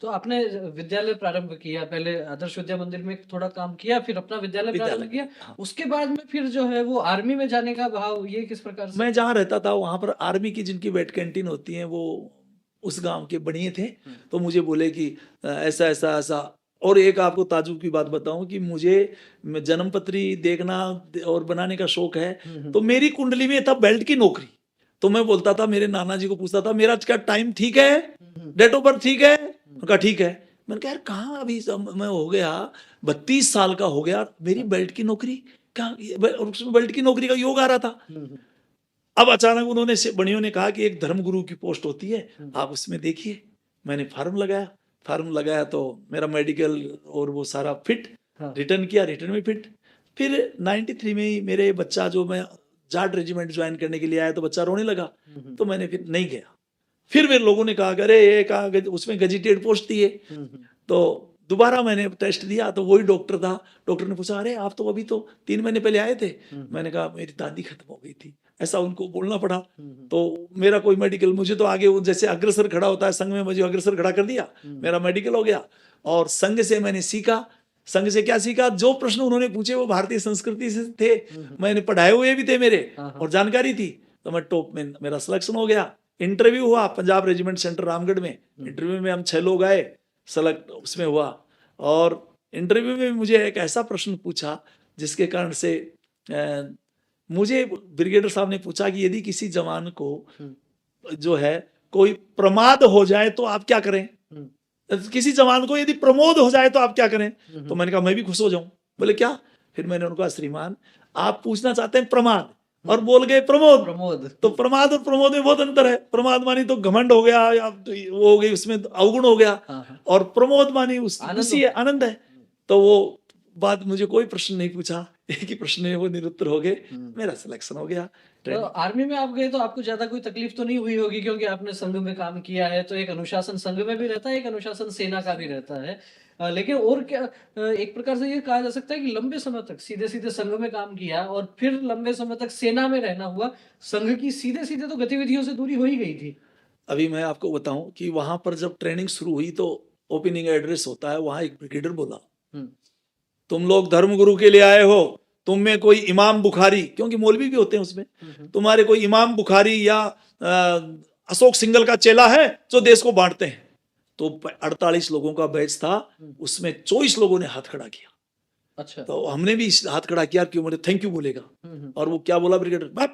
तो आपने विद्यालय प्रारंभ किया, पहले आदर्श विद्या मंदिर में थोड़ा काम किया, फिर अपना विद्यालय विद्यालय प्रारंभ में, किया। हाँ। उसके बाद में फिर जो है वो आर्मी में जाने का भाव ये किस प्रकार से? मैं जहाँ रहता था वहाँ पर आर्मी की जिनकी वेट कैंटीन होती है वो उस गांव के बढ़िए थे। हुँ, तो मुझे बोले कि ऐसा ऐसा ऐसा। और एक आपको ताजुब की बात बताऊं कि मुझे जन्मपत्री देखना और बनाने का शौक है। हुँ, हुँ, तो मेरी कुंडली में था बेल्ट की नौकरी। तो मैं बोलता था, मेरे नाना जी को पूछता था, मेरा क्या टाइम ठीक है, हुँ, हुँ, डेट ऑफ बर्थ ठीक है? हुँ, उन्होंने कहा ठीक है। मैंने कहा यार कहाँ अभी मैं हो गया 32 साल का हो गया, मेरी हाँ, बेल्ट की नौकरी क्या? और उसमें बेल्ट की नौकरी का योग आ रहा था। हुँ, हुँ, अब अचानक उन्होंने बड़ियों ने कहा कि एक धर्मगुरु की पोस्ट होती है, हुँ, आप उसमें देखिए। मैंने फार्म लगाया तो मेरा मेडिकल और वो सारा फिट। हाँ, रिटर्न किया, रिटर्न में फिट। फिर 93 में ही मेरे बच्चा, जो मैं जाट रेजिमेंट ज्वाइन करने के लिए आया तो बच्चा रोने लगा। हुँ, हुँ, तो मैंने फिर नहीं गया। फिर मेरे लोगों ने कहा कि अरे ये कहा उसमें गजिटेड पोस्ट थी ये। हुँ, हुँ, तो दोबारा मैंने टेस्ट दिया तो वही डॉक्टर था। डॉक्टर ने पूछा, अरे आप तो अभी तो 3 महीने पहले आए थे। हुँ, हुँ, मैंने कहा मेरी दादी खत्म हो गई थी, ऐसा उनको बोलना पड़ा। हुँ, हुँ, तो मेरा कोई मेडिकल, मुझे तो आगे वो जैसे अग्रसर खड़ा होता है संघ में, मुझे अग्रसर खड़ा कर दिया, हुँ, मेरा मेडिकल हो गया। और संघ से मैंने सीखा। संघ से क्या सीखा? जो प्रश्न उन्होंने पूछे वो भारतीय संस्कृति से थे, हुँ, हुँ, मैंने पढ़ाए हुए भी थे मेरे, हाँ, हाँ, और जानकारी थी। तो मैं टॉप में, मेरा सिलेक्शन हो गया। इंटरव्यू हुआ पंजाब रेजिमेंट सेंटर रामगढ़ में। हुँ, इंटरव्यू में हम 6 लोग आए, सेलेक्ट उसमें हुआ। और इंटरव्यू में मुझे एक ऐसा प्रश्न पूछा जिसके कारण से मुझे ब्रिगेडियर साहब ने पूछा कि यदि किसी जवान को हुँ, जो है कोई प्रमाद हो जाए तो आप क्या करें? हुँ, किसी जवान को यदि प्रमोद हो जाए तो आप क्या करें? हुँ, तो हुँ, मैंने कहा मैं भी खुश हो जाऊं। बोले क्या? फिर मैंने उनको कहा, श्रीमान आप पूछना चाहते हैं प्रमाद हुँ, और बोल गए प्रमोद। प्रमोद। तो प्रमाद और प्रमोद में बहुत अंतर है। प्रमाद मानी तो घमंड हो गया, या तो वो हो गई, उसमें अवगुण हो गया। हाँ, हाँ, और प्रमोद मानी उस आनंद खुशी है, होता है। आनंद है। हुँ, तो वो बात, मुझे कोई प्रश्न नहीं पूछा, एक ही प्रश्न में वो निरुत्तर हो गए। हुँ। मेरा सिलेक्शन हो गया तो ट्रेनिंग। आर्मी में आप गए तो आपको ज़्यादा कोई तकलीफ तो नहीं हुई होगी क्योंकि आपने संघ में काम किया है, तो एक अनुशासन संघ में भी रहता है, एक अनुशासन सेना का भी रहता है। लेकिन और क्या एक प्रकार से ये कहा जा सकता है कि लंबे समय तक सीधे-सीधे संघ में काम किया और फिर लंबे समय तक सेना में रहना हुआ, संघ की सीधे-सीधे तो गतिविधियों से दूरी हो ही गई थी। अभी मैं आपको बताऊं कि वहां पर जब ट्रेनिंग शुरू हुई तो ओपनिंग एड्रेस होता है, वहां एक ब्रिगेडियर बोला, हुँ, तुम लोग धर्मगुरु के लिए आए हो, तुम में कोई इमाम बुखारी, क्योंकि मौलवी भी होते हैं उसमें, हुँ, हुँ, तुम्हारे कोई इमाम बुखारी या अशोक सिंघल का चेला है जो देश को बांटते हैं? तो 48 लोगों का बैच था, हुँ, उसमें 24 लोगों ने हाथ खड़ा किया। अच्छा। तो हमने भी हाथ खड़ा किया, क्यों? मैंने थैंक यू बोलेगा। हुँ, हुँ, और वो क्या बोला ब्रिगेडियर, मैं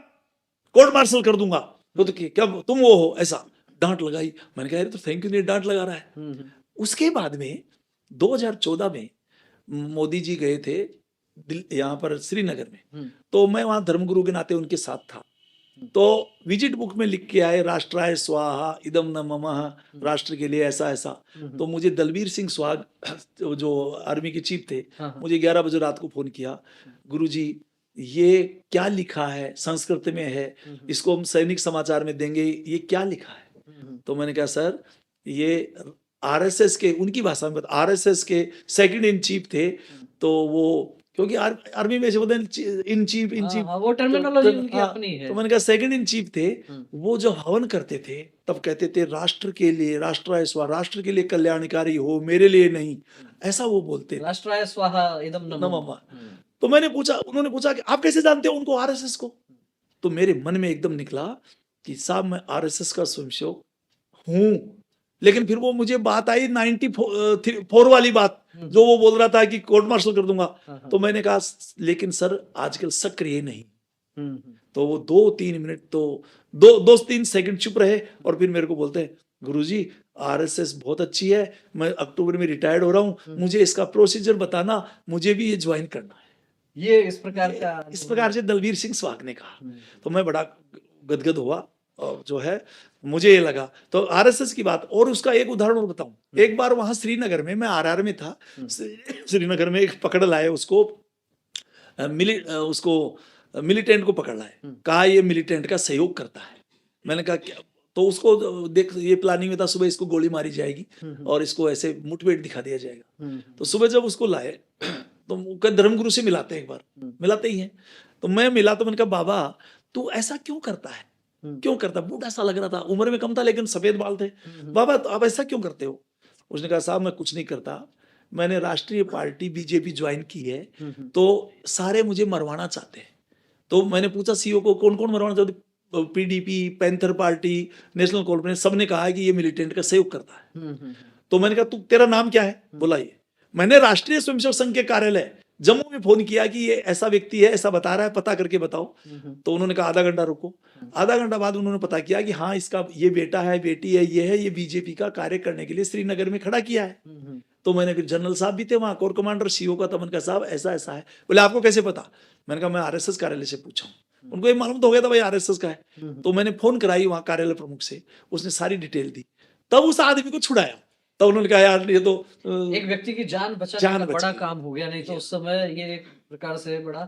कोर्ट मार्शल कर दूंगा। तो हुँ, क्या तुम वो हो? ऐसा डांट लगाई। मैंने कहा, अरे तो थैंक यू नहीं, डांट लगा रहा है। हुँ, हुँ, उसके बाद में 2014 में मोदी जी गए थे यहाँ पर श्रीनगर में। हुँ, तो मैं वहाँ धर्मगुरु के नाते उनके साथ था। हुँ, तो विजिट बुक में लिख के आए, राष्ट्राय स्वाहा इदम न ममः, हुँ, राष्ट्र के लिए ऐसा ऐसा। हुँ, हुँ, तो मुझे दलबीर सिंह सुहाग जो आर्मी के चीफ थे, हाँ, हाँ, मुझे 11 बजे रात को फोन किया, हुँ, गुरुजी ये क्या लिखा है, संस्कृत में है, हुँ, हुँ, इसको हम सैनिक समाचार में देंगे, ये क्या लिखा है? हुँ, हुँ, तो मैंने कहा, सर ये आरएसएस के, उनकी भाषा में आरएसएस के सेकंड इन चीफ थे। हुँ। तो वो, क्योंकि आर्मी में ऐसे बोलते हैं इन हाँ, चीफ। हाँ, वो तो, टर्मिनोलॉजी तो उनकी हाँ, अपनी है। तो मैंने कहा सेकंड इन चीफ थे। हुँ, वो जब हवन करते थे तब कहते थे, राष्ट्र के लिए, राष्ट्राय स्वा, राष्ट्र के लिए कल्याणकारी हो, मेरे लिए नहीं, हुँ। ऐसा वो बोलते थे। राष्ट्राय स्वाहा इदं न मम। नमः। हुँ, तो मैंने पूछा, उन्होंने पूछा कि आप कैसे जानते हो उनको, आरएसएस को? तो मेरे मन में एकदम निकला कि साहब मैं आरएसएस का स्वयंसेवक हूं। लेकिन फिर वो मुझे बात आई 94 वाली बात, हुँ, जो वो बोल रहा था कि कोर्ट मार्शल कर दूंगा। हाँ, हाँ। तो मैंने कहा, लेकिन सर आजकल सक्रिय नहीं। हुँ, हुँ, तो वो 2-3 मिनट तो 2-3 सेकंड चुप रहे, हुँ, और फिर मेरे को बोलते हैं, गुरुजी आरएसएस बहुत अच्छी है, मैं अक्टूबर में रिटायर्ड हो रहा हूँ, हुँ। मुझे इसका प्रोसीजर बताना, मुझे भी ये ज्वाइन करना है। ये इस प्रकार ये का इस अनुभव प्रकार है। से दलवीर सिंह स्वाग ने कहा। हुँ, तो मैं बड़ा गदगद हुआ। और जो है, मुझे ये लगा तो आरएसएस की बात। और उसका एक उदाहरण और बताऊं, हुँ, एक बार वहां श्रीनगर में, मैं आरआर में था, हुँ, श्रीनगर में एक पकड़ लाए उसको, उसको मिलिटेंट को पकड़ लाए। हुँ, कहा ये मिलिटेंट का सहयोग करता है। मैंने कहा क्या? तो उसको देख, ये प्लानिंग में था, सुबह इसको गोली मारी जाएगी हुँ, हुँ, और इसको ऐसे मुठभेड़ दिखा दिया जाएगा। हुँ, हुँ, तो सुबह जब उसको लाए तो धर्मगुरु से मिलाते हैं, एक बार हुँ, मिलाते ही हैं। तो मैं मिला, तो मैंने कहा, बाबा तू ऐसा क्यों करता है? हुँ, क्यों करता? बूढ़ा सा लग रहा था, उम्र में कम था लेकिन सफेद बाल थे। हुँ, हुँ, बाबा तो आप ऐसा क्यों करते हो? उसने कहा साहब मैं कुछ नहीं करता, मैंने राष्ट्रीय पार्टी बीजेपी ज्वाइन की है, हम्म। तो सारे मुझे मरवाना चाहते हैं। तो मैंने पूछा सीईओ को कौन कौन मरवाना चाहते, PDP, panther party, national conference, सबने कहा है कि ये मिलिटेंट का सहयोग करता है। तो मैंने कहा तू तेरा नाम क्या है, बोला ये। मैंने राष्ट्रीय स्वयंसेवक संघ के कार्यालय जम्मू में फोन किया कि ये ऐसा व्यक्ति है, ऐसा बता रहा है, पता करके बताओ। तो उन्होंने कहा आधा घंटा रुको। आधा घंटा बाद उन्होंने पता किया कि हाँ इसका ये बेटा है, बेटी है, ये बीजेपी का कार्य करने के लिए श्रीनगर में खड़ा किया है। तो मैंने फिर जनरल साहब भी थे वहाँ, कोर कमांडर सीईओ का तमन का साहब ऐसा ऐसा है। बोले आपको कैसे पता? मैंने कहा मैं आरएसएस कार्यालय से पूछा हूँ। उनको ये मालूम तो हो गया था भाई आरएसएस का है। तो मैंने फोन कराई वहाँ कार्यालय प्रमुख से, उसने सारी डिटेल दी, तब उस आदमी को छुड़ाया। तब उन्होंने कहा यार ये तो एक व्यक्ति की जान बचाने जान का बच बड़ा गई। काम हो गया, नहीं तो उस समय ये एक प्रकार से बड़ा